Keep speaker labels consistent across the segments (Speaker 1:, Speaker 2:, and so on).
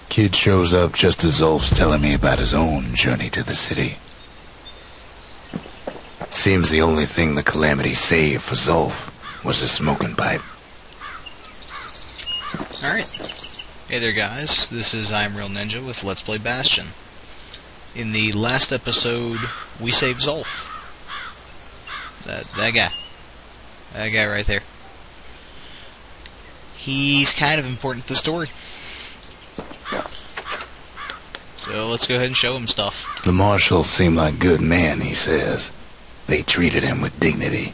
Speaker 1: Kid shows up just as Zulf's telling me about his own journey to the city. Seems the only thing the Calamity saved for Zulf was his smoking pipe.
Speaker 2: Alright. Hey there guys, this is I'm Real Ninja with Let's Play Bastion. In the last episode, we saved Zulf. That guy. That guy right there. He's kind of important to the story. So let's go ahead and show him stuff.
Speaker 1: The marshals seem like good men, he says. They treated him with dignity.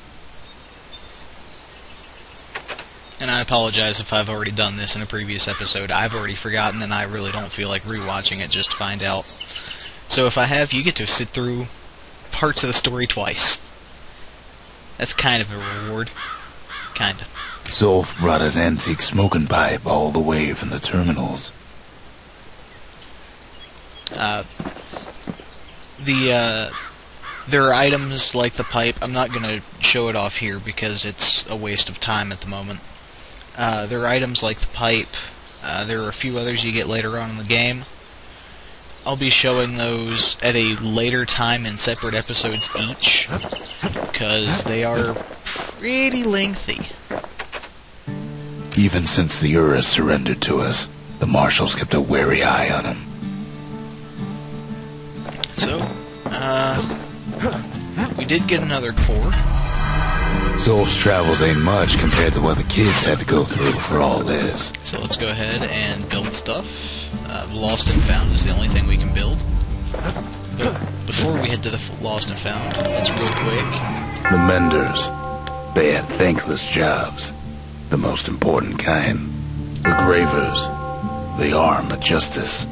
Speaker 2: And I apologize if I've already done this in a previous episode. I've already forgotten and I really don't feel like rewatching it just to find out. So if I have, you get to sit through parts of the story twice. That's kind of a reward. Kind of.
Speaker 1: Zulf brought his antique smoking pipe all the way from the terminals.
Speaker 2: There are items like the pipe. I'm not going to show it off here because it's a waste of time at the moment. There are items like the pipe. There are a few others you get later on in the game. I'll be showing those at a later time in separate episodes each, because they are pretty lengthy.
Speaker 1: Even since the Ura surrendered to us, the marshals kept a wary eye on him.
Speaker 2: So, we did get another core.
Speaker 1: Zulf's travels ain't much compared to what the kids had to go through for all this.
Speaker 2: So let's go ahead and build stuff. Lost and Found is the only thing we can build. But before we head to the Lost and Found, let's real quick.
Speaker 1: The menders. They had thankless jobs. The most important kind. The gravers. The arm of justice.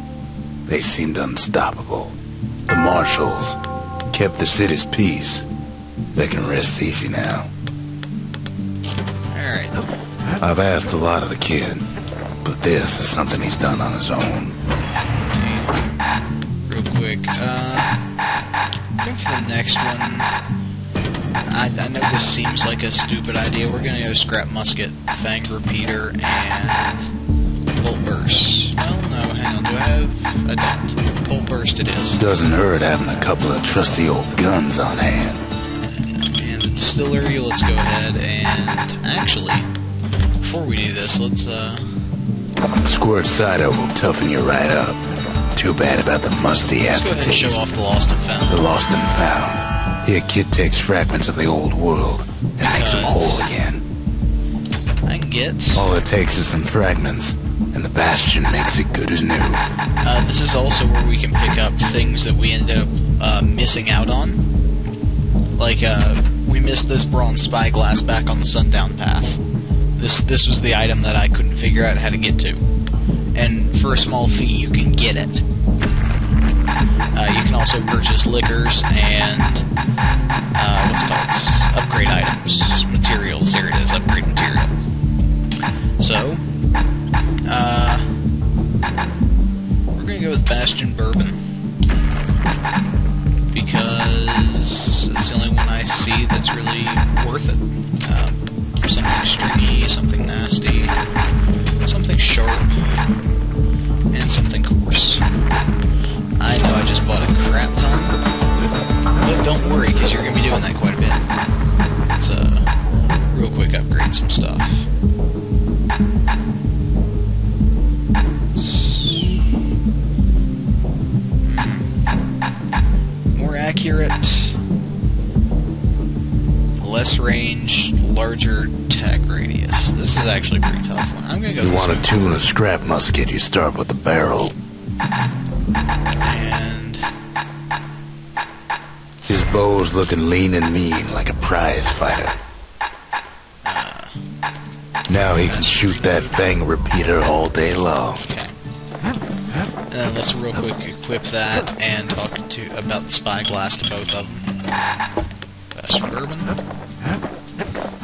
Speaker 1: They seemed unstoppable. The marshals kept the city's peace. They can rest easy now.
Speaker 2: Alright.
Speaker 1: I've asked a lot of the kid, but this is something he's done on his own.
Speaker 2: Real quick, I think for the next one, I know this seems like a stupid idea. We're gonna go scrap musket, fang repeater, and bolt burst. Well, no, hang on, do I have? I don't. Bolt burst it is.
Speaker 1: Doesn't hurt having a couple of trusty old guns on hand.
Speaker 2: And the distillery, let's go ahead and actually, before we do this, let's
Speaker 1: Squirt cider will toughen you right up. Too bad about the musty
Speaker 2: let's go ahead and
Speaker 1: aftertaste.
Speaker 2: show off the Lost and Found.
Speaker 1: The Lost and Found. Here, kid takes fragments of the old world and makes them whole again.
Speaker 2: I can get.
Speaker 1: All it takes is some fragments, and the Bastion makes it good as new.
Speaker 2: This is also where we can pick up things that we ended up missing out on. Like, we missed this bronze spyglass back on the Sundown Path. This was the item that I couldn't figure out how to get to. And for a small fee, you can get it. You can also purchase liquors and, what's it called? Upgrade items. Materials. There it is. Upgrade material. So, we're going to go with Bastion Bourbon. Because it's the only one I see that's really worth it. Something stringy, something nasty, something sharp, and something coarse. I know I just bought a crap ton, but don't worry, because you're going to be doing that quite a bit. Let's real quick upgrade some stuff. More accurate, less range, larger attack radius. This is actually a pretty tough one. I'm gonna go.
Speaker 1: You want to tune a scrap musket, you start with the barrel.
Speaker 2: And
Speaker 1: his bow's looking lean and mean like a prize fighter. Now he can shoot that fang repeater all day long.
Speaker 2: Okay. Let's real quick equip that and talk about the spyglass to both of them. Bastion Bourbon.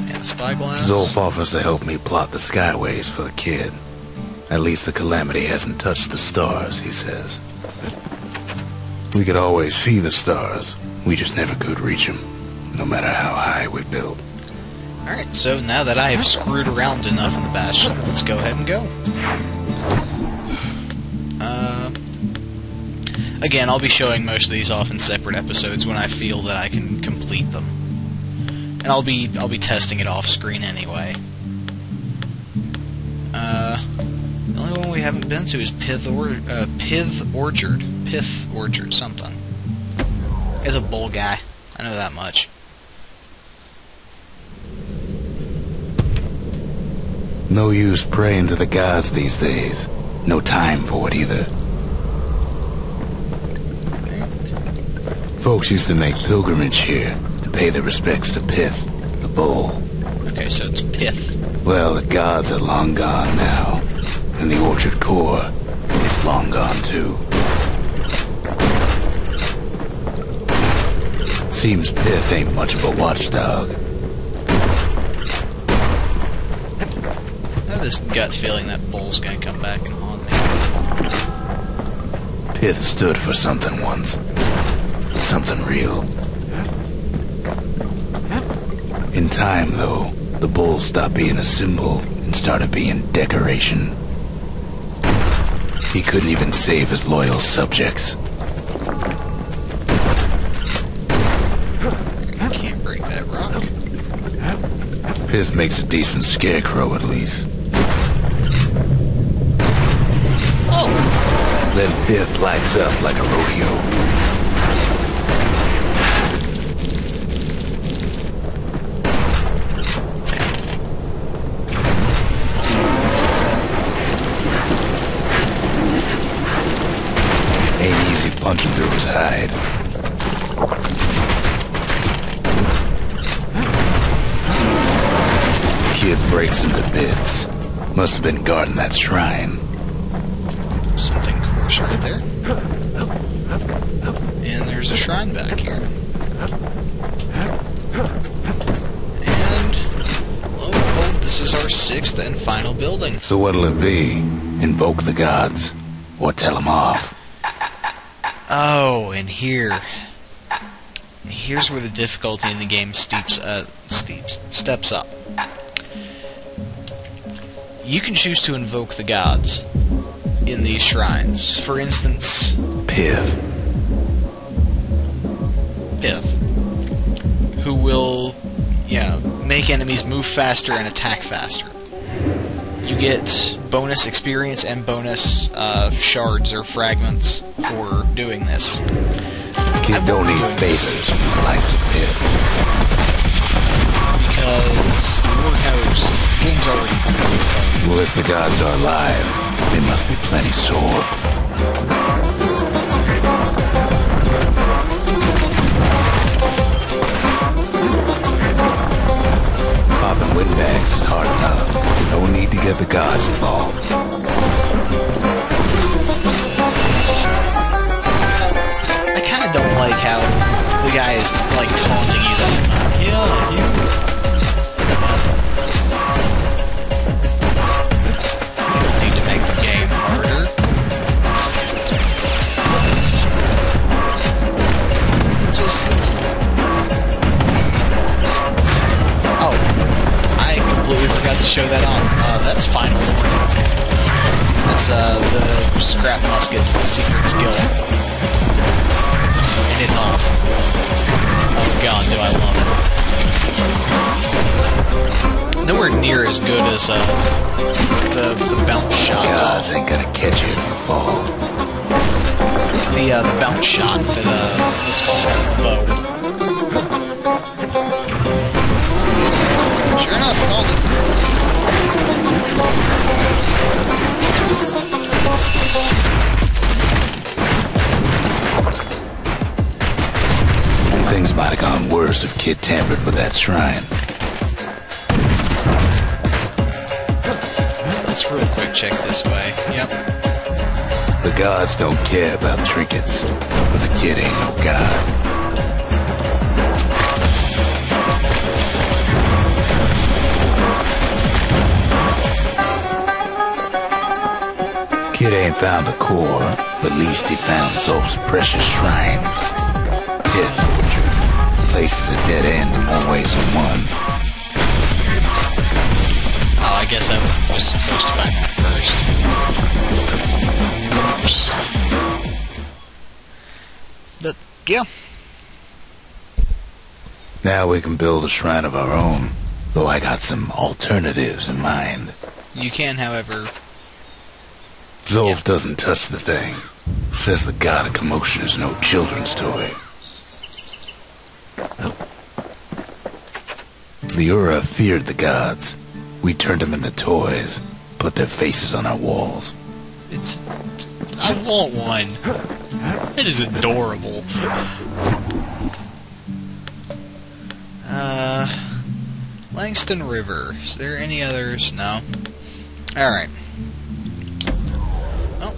Speaker 2: And the spyglass.
Speaker 1: Zulf offers to help me plot the skyways for the kid. At least the Calamity hasn't touched the stars, he says. We could always see the stars. We just never could reach them, no matter how high we build.
Speaker 2: Alright, so now that I have screwed around enough in the Bastion, let's go ahead and go. Again, I'll be showing most of these off in separate episodes when I feel that I can complete them. And I'll be testing it off screen anyway. The only one we haven't been to is Pith Orchard, something. It's a bull guy. I know that much.
Speaker 1: No use praying to the gods these days. No time for it either. Folks used to make pilgrimage here to pay their respects to Pith, the bull.
Speaker 2: Okay, so it's Pith.
Speaker 1: Well, the gods are long gone now, and the orchard core is long gone too. Seems Pith ain't much of a watchdog.
Speaker 2: I have this gut feeling that bull's gonna come back and haunt me.
Speaker 1: Pith stood for something once. Something real. In time, though, the bull stopped being a symbol and started being decoration. He couldn't even save his loyal subjects.
Speaker 2: I can't break that rock.
Speaker 1: Pith makes a decent scarecrow, at least.
Speaker 2: Oh!
Speaker 1: Then Pith lights up like a rodeo. Ain't easy punching through his hide. Kid breaks into bits. Must have been guarding that shrine.
Speaker 2: Something coarse right there. And there's a shrine back here. And, lo and behold, this is our 6th and final building.
Speaker 1: So what'll it be? Invoke the gods? Or tell them off?
Speaker 2: Oh, and here's where the difficulty in the game steps up. You can choose to invoke the gods in these shrines. For instance,
Speaker 1: Pith,
Speaker 2: who will, make enemies move faster and attack faster. You get bonus experience and bonus shards or fragments for doing this.
Speaker 1: Kid don't need favors from the likes of Pith.
Speaker 2: Because Lord knows, the game's already done.
Speaker 1: Well, if the gods are alive, they must be plenty sore. Popping windbags is hard enough. No need to get the gods involved.
Speaker 2: I kind of don't like how the guy is, like, taunting you the whole time. Yeah, you... You don't need to make the game harder. Just... Oh. I completely forgot to show that on. That's final warning. That's, the scrap musket secret skill. And it's awesome. Oh god, do I love it. Nowhere near as good as the bounce shot.
Speaker 1: Gods ain't gonna catch you if you fall.
Speaker 2: The bounce shot that what's called as the bow. Sure enough, called it.
Speaker 1: Things might have gone worse if Kid tampered with that shrine.
Speaker 2: Let's real quick check this way. Yep.
Speaker 1: The gods don't care about trinkets, but the kid ain't no god. Kid ain't found a core, but at least he found Zolf's precious shrine. Pith Orchard. Place is a dead end in more ways than one.
Speaker 2: Oh, I guess I was supposed to find that first. Oops. you.
Speaker 1: Now we can build a shrine of our own, though I got some alternatives in mind.
Speaker 2: You can, however...
Speaker 1: Zolf doesn't touch the thing. Says the god of commotion is no children's toy. Liura feared the gods. We turned them into toys, put their faces on our walls.
Speaker 2: I want one. It is adorable. Langston River. Is there any others? No. Alright. Well,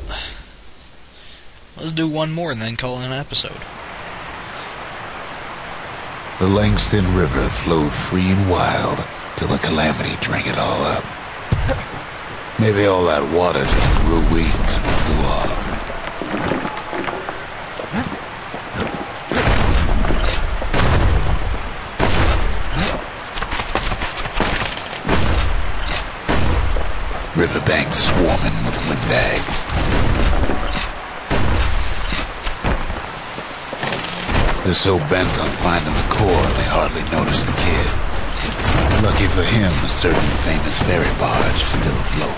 Speaker 2: let's do one more and then call it an episode.
Speaker 1: The Langston River flowed free and wild till the calamity drank it all up. Maybe all that water just grew wings and flew off. Riverbanks swarming with windbags. They're so bent on finding the core, they hardly notice the kid. Lucky for him, a certain famous ferry barge is still afloat.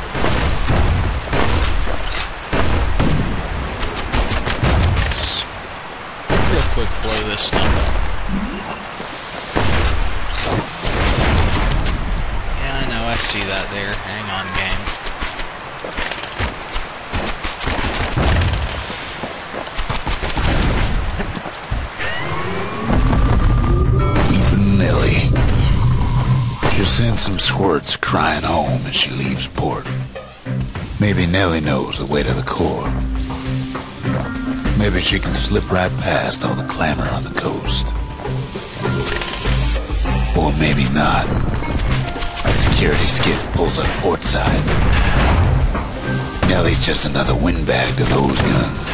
Speaker 2: Real quick, blow this stuff up. Yeah, I know, I see that there. Hang on, game.
Speaker 1: Nellie. She'll send some squirts crying home as she leaves port. Maybe Nellie knows the way to the core. Maybe she can slip right past all the clamor on the coast. Or maybe not. A security skiff pulls up portside. Nellie's just another windbag to those guns.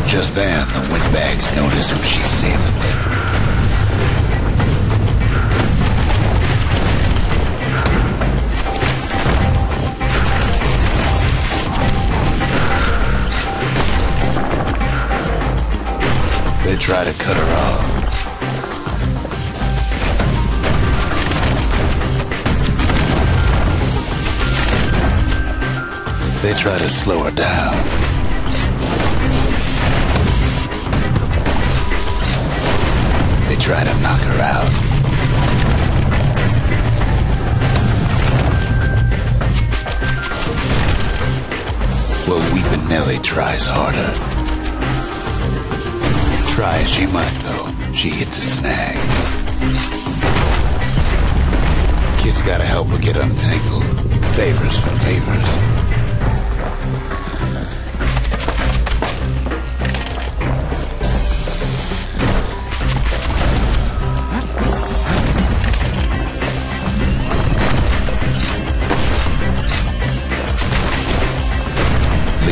Speaker 1: Just then, the windbags notice who she's sailing with. They try to cut her off. They try to slow her down. They try to knock her out. Well, Weepin' Nellie tries harder. Try as she might, though, she hits a snag. Kid's gotta help her get untangled. Favors for favors.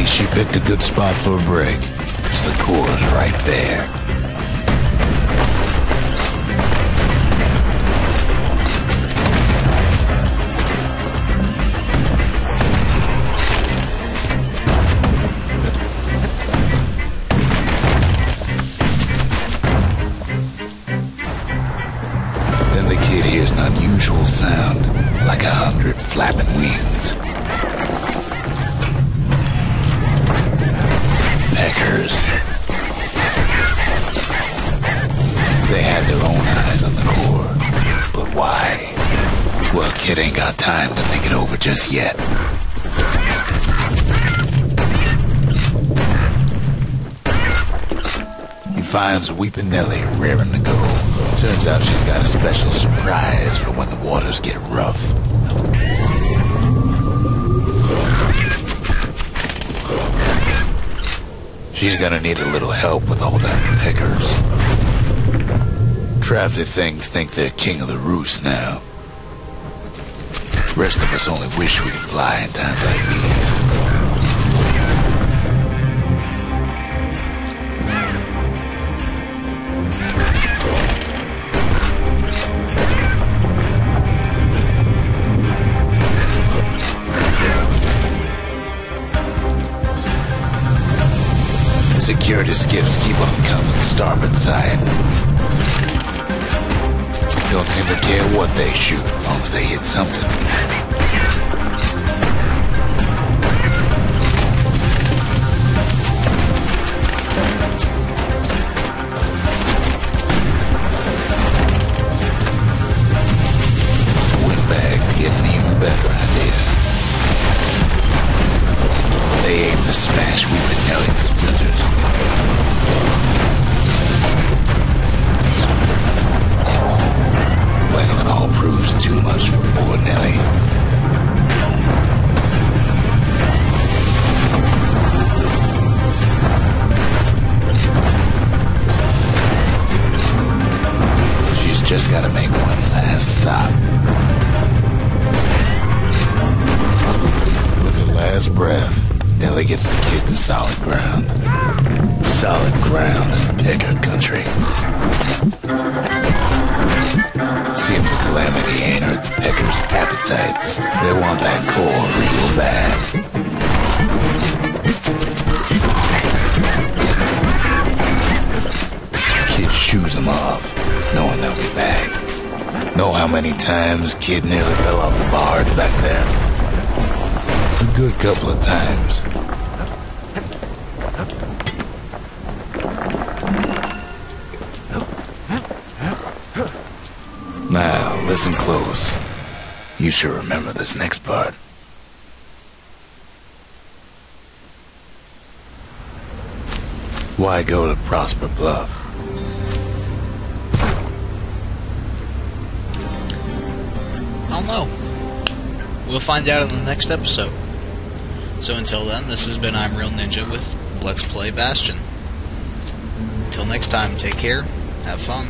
Speaker 1: She picked a good spot for a break. The core's right there. Then the kid hears an unusual sound, like 100 flapping wings. Peckers. They had their own eyes on the core. But why? Well, kid ain't got time to think it over just yet. He finds Weepin' Nellie raring to go. Turns out she's got a special surprise for when the waters get rough. She's gonna need a little help with all them peckers. Crafty things think they're king of the roost now. Rest of us only wish we could fly in times like these. Security skiffs keep on coming starboard side. Don't seem to care what they shoot, as long as they hit something. Windbags get an even better idea. They aim to smash Weeping to splinters. Well, it all proves too much for poor Nellie. She's just gotta make one last stop. With her last breath, Nellie gets the kid to solid ground. Solid ground in Pecker country. Seems the calamity ain't hurt the Peckers' appetites. They want that core real bad. Kid shoos them off, knowing they'll be back. Know how many times Kid nearly fell off the barge back there? A good couple of times. Now, listen close. You should remember this next part. Why go to Prosper Bluff?
Speaker 2: I don't know. We'll find out in the next episode. So until then, this has been I'm Real Ninja with Let's Play Bastion. Until next time, take care, have fun.